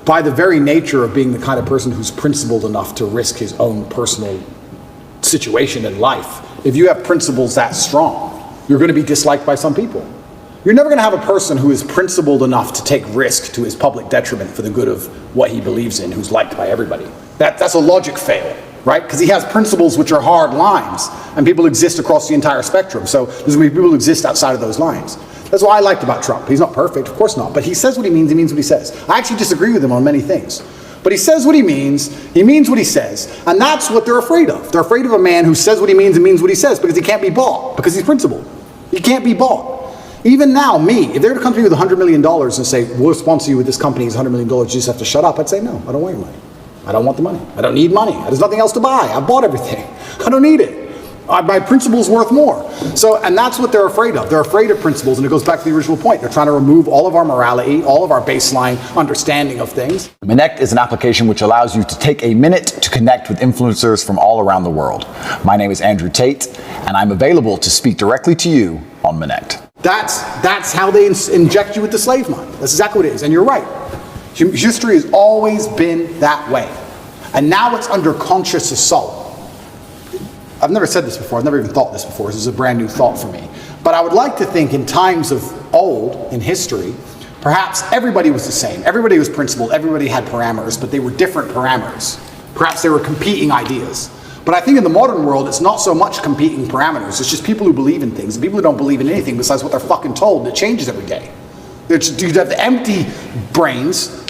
by the very nature of being the kind of person who's principled enough to risk his own personal situation in life, if you have principles that strong, you're going to be disliked by some people. You're never going to have a person who is principled enough to take risk to his public detriment for the good of what he believes in, who's liked by everybody. That's a logic fail, right? Because he has principles which are hard lines, and people exist across the entire spectrum. So there's going to be people who exist outside of those lines. That's what I liked about Trump. He's not perfect, of course not, but he says what he means what he says. I actually disagree with him on many things. But he says what he means what he says, and that's what they're afraid of. They're afraid of a man who says what he means and means what he says, because he can't be bought, because he's principled. He can't be bought. Even now, if they were to come to me with $100 million and say, we'll sponsor you with this company, it's $100 million, you just have to shut up, I'd say, no, I don't want your money. I don't want the money. I don't need money. There's nothing else to buy. I've bought everything. I don't need it. My principle's worth more. And that's what they're afraid of. They're afraid of principles, and it goes back to the original point. They're trying to remove all of our morality, all of our baseline understanding of things. Connect is an application which allows you to take a minute to connect with influencers from all around the world. My name is Andrew Tate, and I'm available to speak directly to you on Connect. That's how they inject you with the slave mind. That's exactly what it is, and you're right. History has always been that way, and now it's under conscious assault. I've never said this before, I've never even thought this before, this is a brand new thought for me. But I would like to think in times of old, in history, perhaps everybody was the same. Everybody was principled, everybody had parameters, but they were different parameters. Perhaps they were competing ideas. But I think in the modern world, it's not so much competing parameters, it's just people who believe in things, and people who don't believe in anything besides what they're fucking told, and it changes every day. You have the empty brains,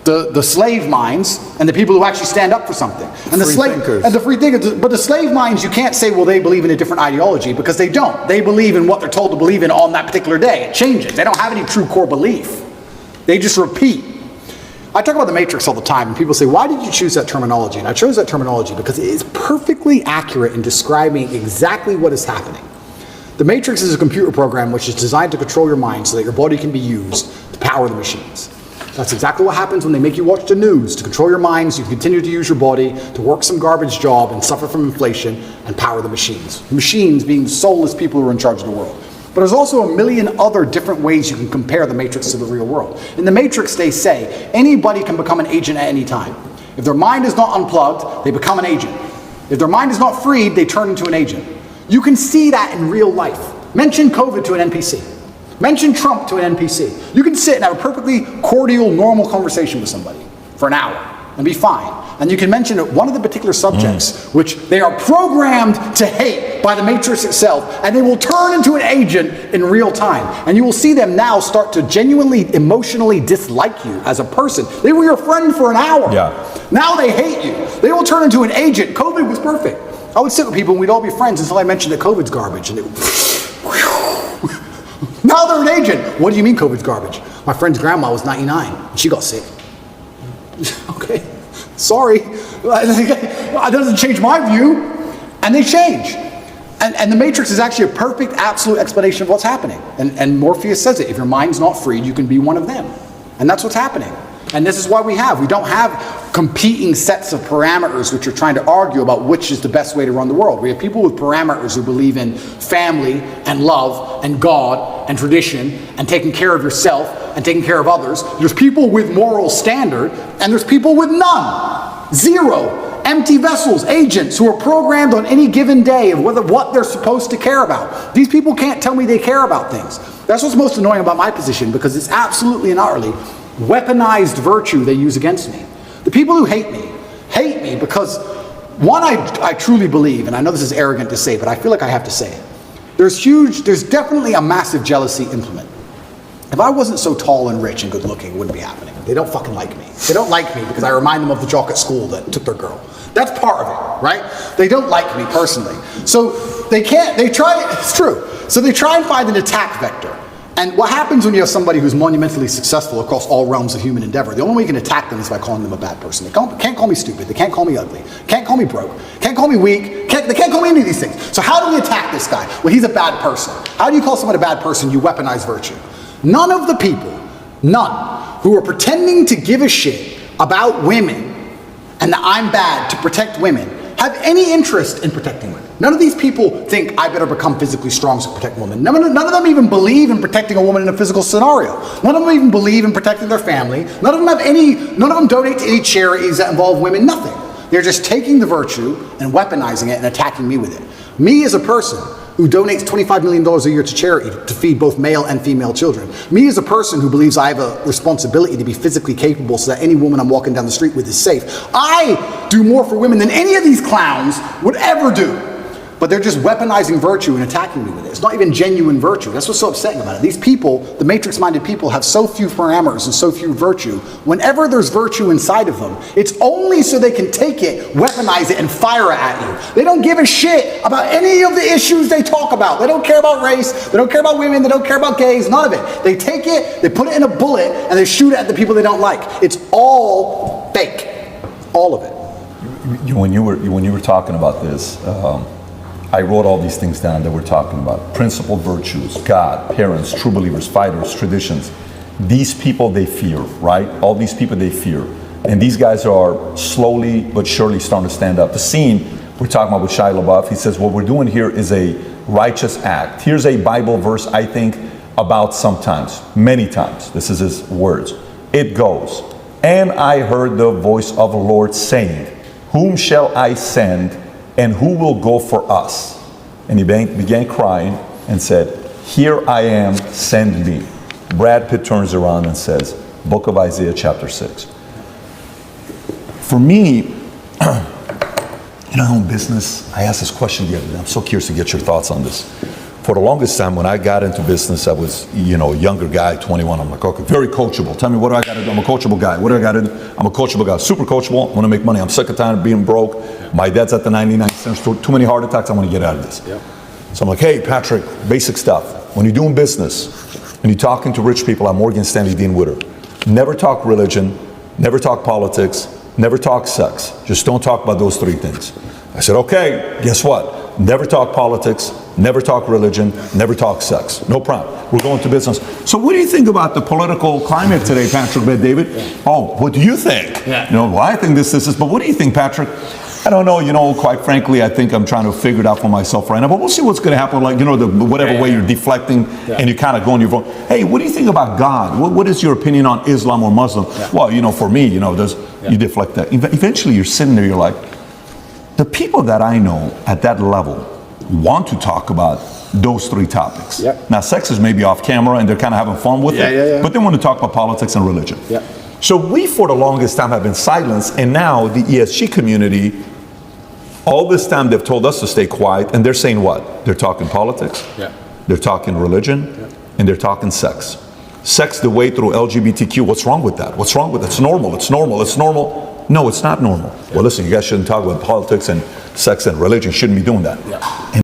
the slave minds, and the people who actually stand up for something. And the free thinkers. But the slave minds, you can't say, well, they believe in a different ideology, because they don't. They believe in what they're told to believe in on that particular day. It changes. They don't have any true core belief. They just repeat. I talk about the Matrix all the time, and people say, why did you choose that terminology? And I chose that terminology because it is perfectly accurate in describing exactly what is happening. The Matrix is a computer program which is designed to control your mind so that your body can be used to power the machines. That's exactly what happens when they make you watch the news. To control your mind so you continue to use your body to work some garbage job and suffer from inflation and power the machines. The machines being soulless people who are in charge of the world. But there's also a million other different ways you can compare the Matrix to the real world. In the Matrix, they say anybody can become an agent at any time. If their mind is not unplugged, they become an agent. If their mind is not freed, they turn into an agent. You can see that in real life. Mention COVID to an NPC. Mention Trump to an NPC. You can sit and have a perfectly cordial, normal conversation with somebody for an hour and be fine. And you can mention one of the particular subjects which they are programmed to hate by the Matrix itself, and they will turn into an agent in real time. And you will see them now start to genuinely, emotionally dislike you as a person. They were your friend for an hour. Yeah. Now they hate you. They will turn into an agent. COVID was perfect. I would sit with people and we'd all be friends until I mentioned that COVID's garbage. And now they're an agent. What do you mean COVID's garbage? My friend's grandma was 99 and she got sick. Okay, sorry. It doesn't change my view. And they change. And the Matrix is actually a perfect, absolute explanation of what's happening. And Morpheus says it. If your mind's not freed, you can be one of them. And that's what's happening. And this is why we don't have competing sets of parameters which are trying to argue about which is the best way to run the world. We have people with parameters who believe in family and love and God and tradition and taking care of yourself and taking care of others. There's people with moral standard, and there's people with none. Zero. Empty vessels, agents who are programmed on any given day of what they're supposed to care about. These people can't tell me they care about things. That's what's most annoying about my position, because it's absolutely and utterly weaponized virtue they use against me. The people who hate me because, one, I truly believe, and I know this is arrogant to say, but I feel like I have to say it. There's definitely a massive jealousy implement. If I wasn't so tall and rich and good looking, it wouldn't be happening. They don't fucking like me. They don't like me because I remind them of the jock at school that took their girl. That's part of it, right? They don't like me personally. So it's true. So they try and find an attack vector. And what happens when you have somebody who's monumentally successful across all realms of human endeavor? The only way you can attack them is by calling them a bad person. They can't call me stupid. They can't call me ugly. Can't call me broke. Can't call me weak. They can't call me any of these things. So how do we attack this guy? Well, he's a bad person. How do you call someone a bad person? You weaponize virtue. None of the people, who are pretending to give a shit about women and that I'm bad to protect women have any interest in protecting women. None of these people think I better become physically strong to protect women. None of them even believe in protecting a woman in a physical scenario. None of them even believe in protecting their family. None of them donate to any charities that involve women, nothing. They're just taking the virtue and weaponizing it and attacking me with it. Me as a person who donates $25 million a year to charity to feed both male and female children. Me as a person who believes I have a responsibility to be physically capable so that any woman I'm walking down the street with is safe. I do more for women than any of these clowns would ever do. But they're just weaponizing virtue and attacking me with it. It's not even genuine virtue. That's what's so upsetting about it. These people, the matrix-minded people, have so few parameters and so few virtue. Whenever there's virtue inside of them, it's only so they can take it, weaponize it, and fire it at you. They don't give a shit about any of the issues they talk about. They don't care about race. They don't care about women. They don't care about gays. None of it. They take it, they put it in a bullet, and they shoot it at the people they don't like. It's all fake. All of it. When you were talking about this, I wrote all these things down that we're talking about. Principled virtues, God, parents, true believers, fighters, traditions. These people they fear, right? All these people they fear. And these guys are slowly but surely starting to stand up. The scene we're talking about with Shia LaBeouf, he says, what we're doing here is a righteous act. Here's a Bible verse I think about sometimes, many times. This is his words. It goes, and I heard the voice of the Lord saying, whom shall I send? And who will go for us? And he began crying and said, here I am, send me. Brad Pitt turns around and says, Book of Isaiah chapter 6. For me, in business, I asked this question the other day. I'm so curious to get your thoughts on this. For the longest time, when I got into business, I was, a younger guy, 21. I'm like, okay, very coachable. Tell me, what do I got to do? I'm a coachable guy. What do I got to do? I'm a coachable guy. Super coachable. I want to make money. I'm sick and tired of being broke. My dad's at the 99 cents. Too many heart attacks. I want to get out of this. Yep. So I'm like, hey, Patrick, basic stuff. When you're doing business and you're talking to rich people, I'm Morgan Stanley Dean Witter. Never talk religion. Never talk politics. Never talk sex. Just don't talk about those three things. I said, okay, guess what? Never talk politics, never talk religion, never talk sex. No problem. We're going to business. So what do you think about the political climate today, Patrick, David? Yeah. Oh, what do you think? Yeah. Well, I think this is, but what do you think, Patrick? I don't know, quite frankly, I think I'm trying to figure it out for myself right now, but we'll see what's going to happen, whatever way you're deflecting and you kind of go on your phone. Hey, what do you think about God? What is your opinion on Islam or Muslim? Yeah. Well, for me, you deflect that. Eventually you're sitting there, you're like, the people that I know at that level want to talk about those three topics. Yep. Now, sex is maybe off camera and they're kind of having fun with it, but they want to talk about politics and religion. Yep. So we, for the longest time, have been silenced, and now the ESG community, all this time they've told us to stay quiet, and they're saying what? They're talking politics, they're talking religion, and they're talking sex. Sex the way through LGBTQ, what's wrong with that? What's wrong with it? It's normal, it's normal, it's normal. No, it's not normal. Well, listen, you guys shouldn't talk about politics and sex and religion. Shouldn't be doing that.